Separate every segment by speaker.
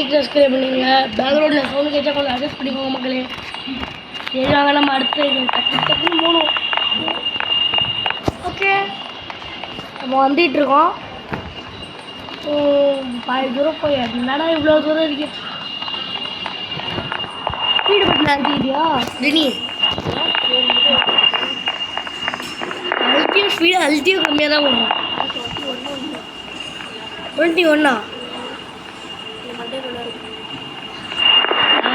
Speaker 1: Like subscribe பண்ணுங்க. பேக்ரவுண்டில் sound கேட்டால் கொஞ்சம் அட்ஜஸ்ட் பண்ணிக்கோங்க மக்களே. சரிவாங்க, நம்ம அடுத்து டக்குன்னு போகணும். ஓகே, நம்ம வந்துட்டுருக்கோம். பாதி தூரம் போய் என்னடா இவ்வளோ தூரம் இருக்கு. ஸ்பீடு பட்டன் அழுத்திக்கிட்டியா தினி? அழுத்தியும் ஸ்பீடு அழுத்தியும் கம்மியாக தான் போடுறோம். 21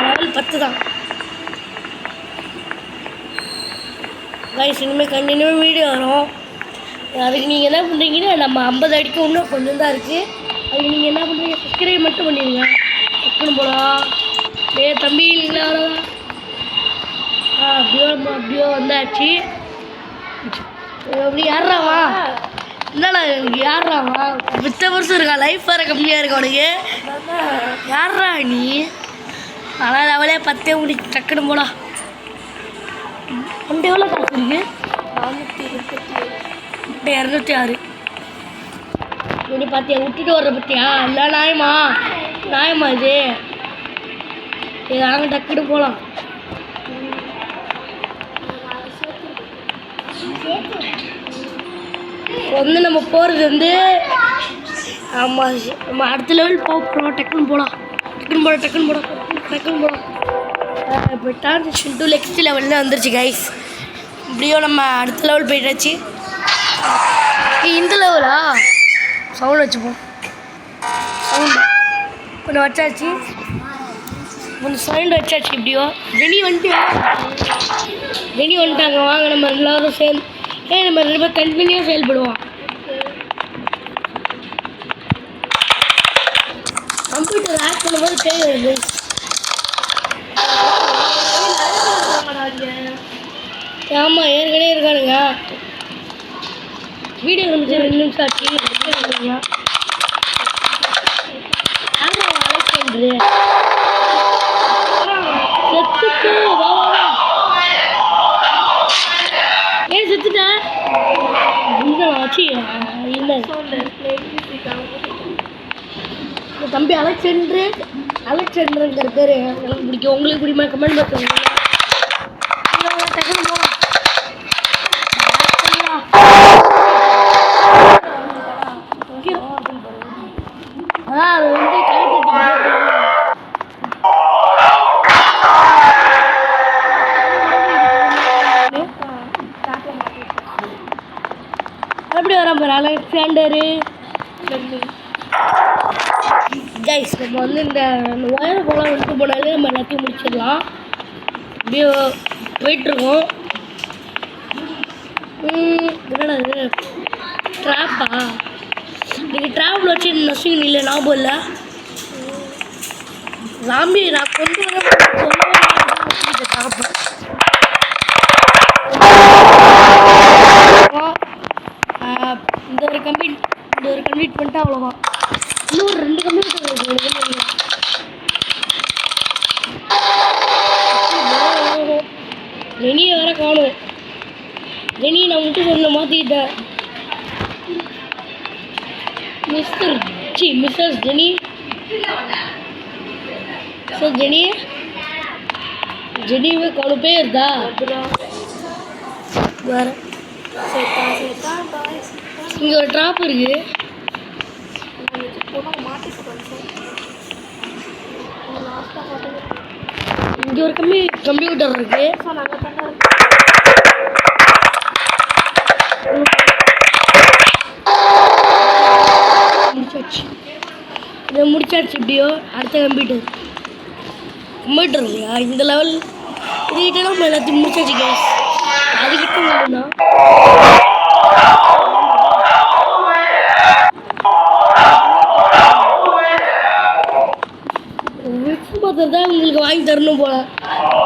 Speaker 1: லெவல் 10 தான் கைஸ். இனிமேல் கண்டினியூவாக வீடியோ வரும். அதுக்கு நீங்கள் என்ன பண்ணுறீங்கன்னா, நம்ம 50 அடிக்க இன்னும் கொஞ்சம் தான் இருக்குது. அதுக்கு நீங்கள் என்ன பண்ணுறீங்க, சப்ஸ்கிரைப் மட்டும் பண்ணிடுங்க. டக்குன்னு போகலாம். தம்பி இல்லைங்களா? அப்படியோ வந்தாச்சு. அப்படி யாராவா என்னடா யாராவா மித்த வருஷம் இருக்கா? லைஃப் வேறு கம்மியாக இருக்கா உனக்கு? யாரா நீ? ஆனால் லெவலே 10 முடிச்சு டக்குன்னு போடா. உன்ட்டு எவ்வளோ காசு இருக்கு? 206. இப்படி பார்த்தியா விட்டுட்டு வர்ற பற்றியா? இல்லை நியாயமா இது? நாங்கள் டக்குன்னு போகலாம். வந்து நம்ம போகிறது வந்து ஆமாம், நம்ம அடுத்த லெவல் போகிறோம். டக்குன்னு போகலாம். இப்போ ட்ரான்சிஷன் 2 நெக்ஸ்ட் லெவலில் வந்துருச்சு கைஸ். இப்படியோ நம்ம அடுத்த லெவல் போயிட்டாச்சு. இந்த லெவலா சவுண்ட் வச்சுப்போம். சவுண்டு கொஞ்சம் வச்சாச்சு. இப்படியோ ஜெனி வந்துட்டாங்க. வாங்க நம்ம எல்லாரும் நம்ம 2 பேர் கண்டினியூவாக செயல்படுவோம். கம்ப்யூட்டர் ஆட் பண்ணும்போது தேவைப்படுது. ஆமாம், ஏற்கனவே இருக்கானுங்க. வீடியோ முடிச்சு 2 நிமிஷம் ஆச்சு. செத்துட்டேன். தம்பி அலெக்சாண்டருங்கிற பேர் எனக்கு பிடிக்கும். உங்களுக்கு பிடிக்குமா? கமெண்ட் பண்ணுங்க. அது வந்து எப்படி வர பாரு அலெக்சாண்டரு. கைஸ், நம்ம வந்து இந்த ஒயரை போலாம் விட்டு போனாலே நம்ம எல்லாத்தையும் முடிச்சிடலாம். அப்படியே போயிட்டுருக்கோம். என்னடா இது ட்ராப்பா? நீங்கள் ட்ராப்பில் வச்சு நசுங்க இல்லை ஞாபகம் இல்லை. ராம்பி நான் கொண்டு வர ட்ராப்பு. இந்த ஒரு கம்ப்ளீட் பண்ணிட்டா அவ்வளோதான். இன்னும் ஒரு 2 கம்ப்யூட்டர் இருக்குது. ஜெனியை வேற காணும். ஜெனியை நான் மட்டும் சொன்ன மாற்றிக்கிட்டேன். Mrs Jenny. சார் ஜெனியே காணும். பேருதா வேற. இங்கே ஒரு ட்ராப் இருக்குது. இங்கே ஒரு கம்ப்யூட்டர் இருக்கு. முடிச்சாச்சு. இப்படியோ அடுத்த கம்ப்யூட்டர் இல்லையா? இந்த லெவல் இதுகிட்ட நம்ம எல்லாத்தையும் முடிச்சாச்சு கேஸ். அதுக்கிட்ட மட்டும்தான் தான் உங்களுக்கு வாங்கி தரணும் போல.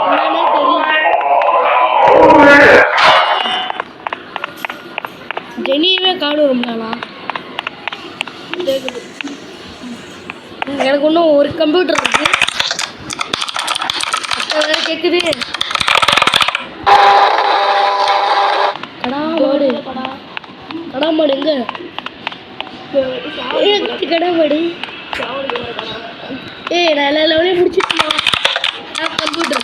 Speaker 1: என்னன்னே தெரியல. ஜெனியவே காணும் ரொம்ப நாளா. எனக்கு இன்னும் ஒரு கம்ப்யூட்டர் இருக்கு. வேற கேட்குது. கடாமாடு எங்க? கடாமாடு ஏய் நான் எல்லா லெவலையும் முடிச்சிட்டேன். நான் கம்ப்யூட்டர்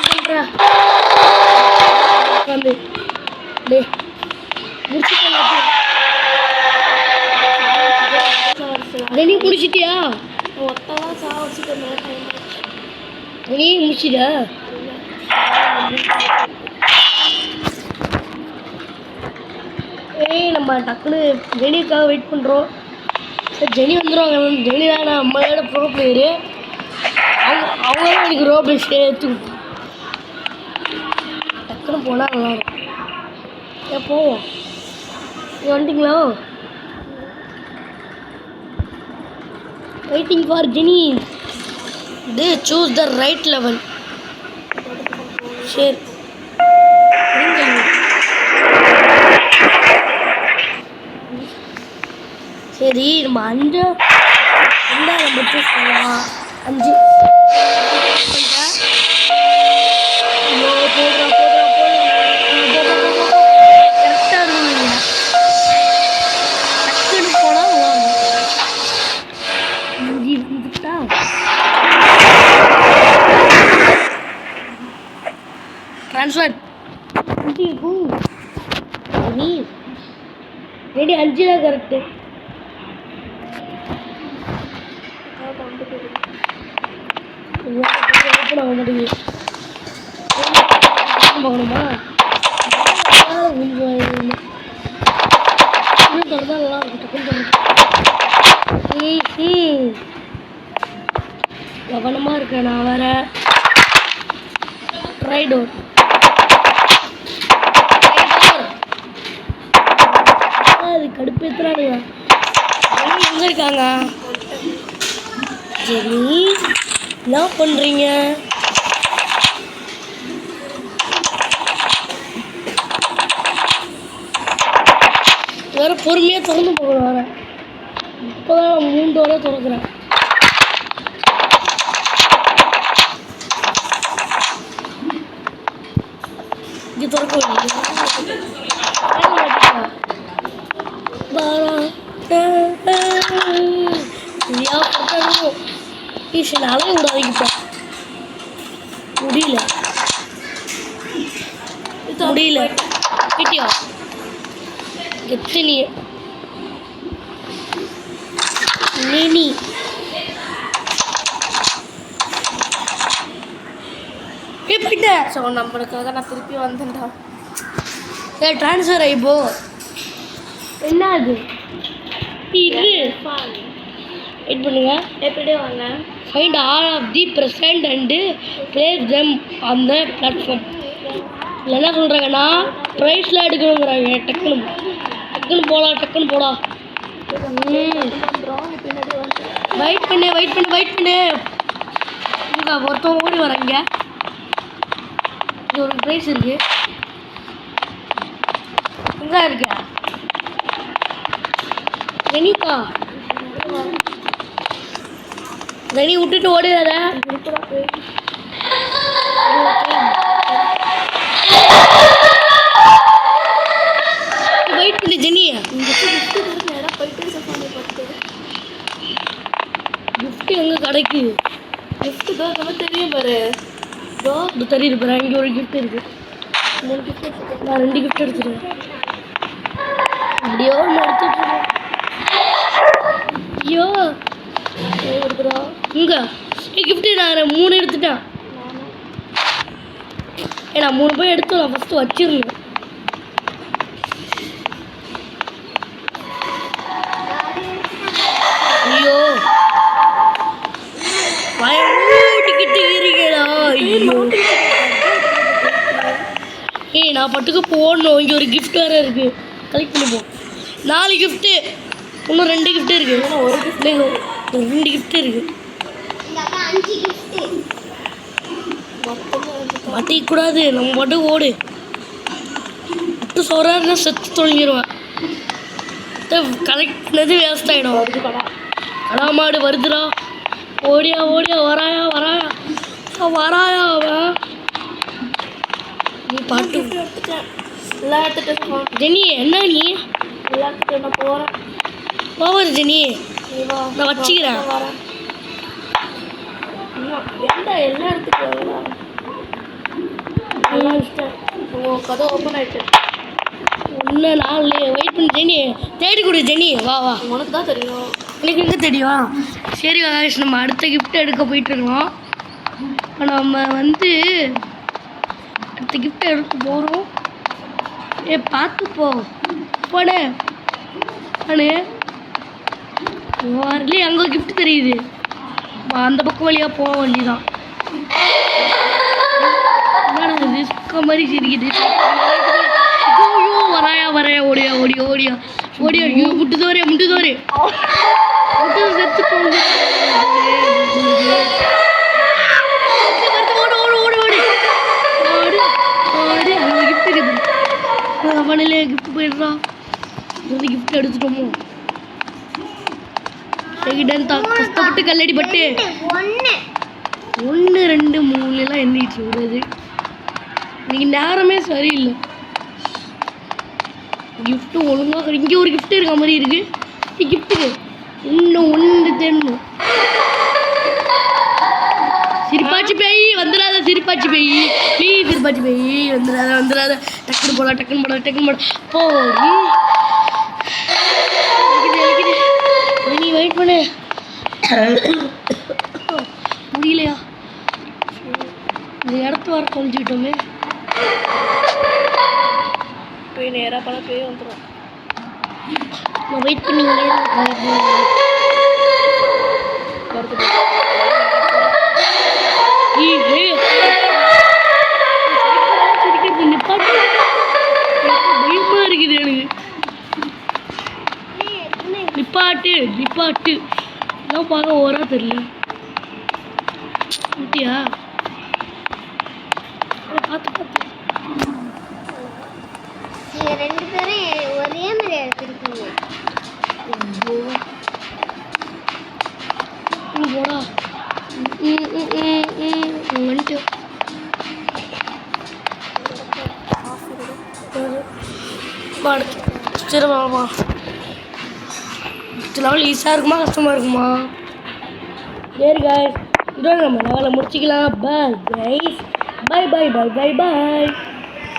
Speaker 1: பண்ணுறேன் உட்காந்து. டே முடிச்சுட்டேன். நீ முடிச்சிட்டியா?
Speaker 2: ஒத்தலாம் சாவடிச்சுட்டு
Speaker 1: நீ முடிச்சிட்டா? ஏய் நம்ம டக்குன்னு ஜெனிக்காக வெயிட் பண்ணுறோம். சரி ஜெனி வந்துடுவாங்க. ஜெனி தான் நம்மளோட ப்ரோ பிளேயரு. அவங்க தான் எனக்கு ரோ பிளே சேர்த்து டக்குன்னு போனால் நல்லாயிருக்கும். ஏன் போவோம். நீ வந்துட்டீங்களா? Waiting for Jenny. They choose the right level. சரி சரி நம்ம 5 என்ன நம்ம சூஸ் பண்ணலாம். 5 கரெக்டாக இருந்தீங்க. டக்குன்னு போனால் வாங்க. 5 இருந்துட்டா ட்ரான்ஸ்ஃபர் நீ ரெடி. 5 தான் கரெக்டு. பார்க்கணுமா? நல்லா இருக்கும். கவனமாக இருக்கேன் நான் வேற. ரைடோர் அது கடுப்பேத்துறானுங்க. எங்கே இருக்காங்க? சரி என்ன பண்ணுறீங்க? வேற பொறுமையாக திறந்து போகணும். வேற இப்போ தான் 3 டோரை திறக்கிறேன். இங்கே திறக்க நாளே விடாதீங்கப்பா. முடியல முடியல கிட்டியா எத்தனை நீ போயிட்டேன்.
Speaker 2: ஸோ நம்மளுக்காக நான் திருப்பி வந்தேன்டா.
Speaker 1: ஏ ட்ரான்ஸ்ஃபர் ஆகிப்போ. என்ன அது இது? வெயிட் பண்ணுங்க.
Speaker 2: எப்படி வாங்க?
Speaker 1: Find all of the present and place them on the platform. இல்லை என்ன சொல்கிறாங்கன்னா ப்ரைஸ்லாம் எடுக்கணுங்கிறாங்க. டக்குன்னு டக்குன்னு போகலாம். டக்குன்னு போடா. வெயிட் பண்ணு வெயிட் பண்ணு வெயிட் பண்ணு. இங்கே ஒருத்தவங்க ஓடி வராங்க. இங்கே ஒரு ப்ரைஸ் இருக்குது. எங்கே இருக்க ரெனிப்பா? ரெனி விட்டுட்டு ஓடிடாத. வெயிட் பண்ணி ஜெனி. கிஃப்ட் எங்கே கிடைக்கு?
Speaker 2: கிஃப்ட் தான் தெரியும் பாரு.
Speaker 1: இது தெரியுது பாரு. இங்கே ஒரு கிஃப்ட் இருக்கு. 3 கிஃப்ட் எடுத்துருக்கேன். நான் 2 கிஃப்ட் எடுத்துருக்கேன். அப்படியோ ஒன்று எடுத்துட்டு ஐயோ எடுத்துடா. இங்கே கிஃப்ட்டு நான் 3 எடுத்துட்டேன். நான் 3 போய் எடுத்து நான் ஃபஸ்ட்டு வச்சிருந்தேன். ஐயோ பயந்துக்கிட்டு இருக்கீங்களா? ஐயோ ஏய் நான் பட்டுக்கு போடணும். இங்கே ஒரு கிஃப்ட் வேறு இருக்குது. கலெக்ட் பண்ணிப்போம். 4 கிஃப்ட்டு. இன்னும் 2 கிஃப்ட்டு இருக்குது. ஒரு கிஃப்ட் 2 கிஃப்ட் இருக்குது. மாட்டிக்கூடாது. நம்ம பாட்டுக்கு ஓடு. விட்டு சொல்கிறாருன்னா செத்து தொலைஞ்சிருவேன். கலெக்ட் பண்ணது வேஸ்ட் ஆகிடும். கடாமாடு வருதுடா. ஓடியா ஓடியா வராயா வராயா வராயா அவன். நீ பாட்டு
Speaker 2: எல்லாம் எடுத்துட்டு
Speaker 1: ஜெனி. என்ன நீ
Speaker 2: எல்லாம் எடுத்துட்டு நான் போகிறேன்.
Speaker 1: போவது ஜெனி?
Speaker 2: நீ வா.
Speaker 1: நான் வச்சுக்கிறேன்.
Speaker 2: நான் வரேன். இன்னும் ஏன்டா எல்லா இடத்துக்கு வரலாம்? நல்லா இஷ்டம். உன் கதை ஓப்பன் ஆயிட்டு.
Speaker 1: இன்னும் நாள் வெயிட் பண்ணி ஜெனி தேடி கொடு ஜெனி. வா வா,
Speaker 2: உனக்கு தான் தெரியும்.
Speaker 1: எனக்கு எங்கே தெரியும். சரி guys, நம்ம அடுத்த கிஃப்ட் எடுக்க போயிட்டுருக்கோம். இப்போ நம்ம வந்து அடுத்த கிஃப்ட் எடுக்க போகிறோம். பார்த்து போனே நானே வரலையே. அங்கே கிஃப்ட் தெரியுது, அந்த பக்கம் வழியாக போக வேண்டியதான். என்னடா இது சுக்க மாதிரி சிரிக்குது. ஐயோ வராயா ஓடியா ஐயோ முட்டு தோறே முட்டு செத்து போகுது. அவனிலே கிஃப்ட் போயிடுறான். வந்து கிஃப்ட் எடுத்துட்டோமோ. கஷ்டப்பட்டு கல்லடி பட்டு 1 2 3 எண்ணிட்டு வருது. இன்னைக்கு நேரமே சரியில்லை. கிஃப்ட்டு ஒழுங்காக இங்கே ஒரு கிஃப்ட் இருக்க மாதிரி இருக்கு. கிஃப்ட்டுக்கு இன்னும் 1 தேடணும். சிரிப்பாச்சி பேய் வந்துடாத, சிரிப்பாச்சி பேய் ப்ளீஸ், சிரிப்பாச்சி பேய் வந்துடாத. டக்குன்னு போட போடி. நீ வெயிட் பண்ணு. முடியலையா? இந்த இடத்த வர தொலைஞ்சிக்கிட்டோமே.
Speaker 2: போய் நேராக பல பேய் வந்துடும்.
Speaker 1: நான் வெயிட் பண்ணிங்க. பயமா இருக்குது எனக்கு. நிப்பாட்டு எல்லாம் பார்க்க ஓரா தெரியல. குட்டியா பார்த்து
Speaker 3: 2 பேரும் ஒரே மாதிரி எடுத்துருக்கீங்க.
Speaker 1: போடா வந்துட்டு சரி வாமா. லெவல் ஈஸியாக இருக்குமா கஷ்டமாக இருக்குமா? சரி guys, இதோட நம்ம லெவலை முடிச்சிக்கலாம். பாய் guys, bye.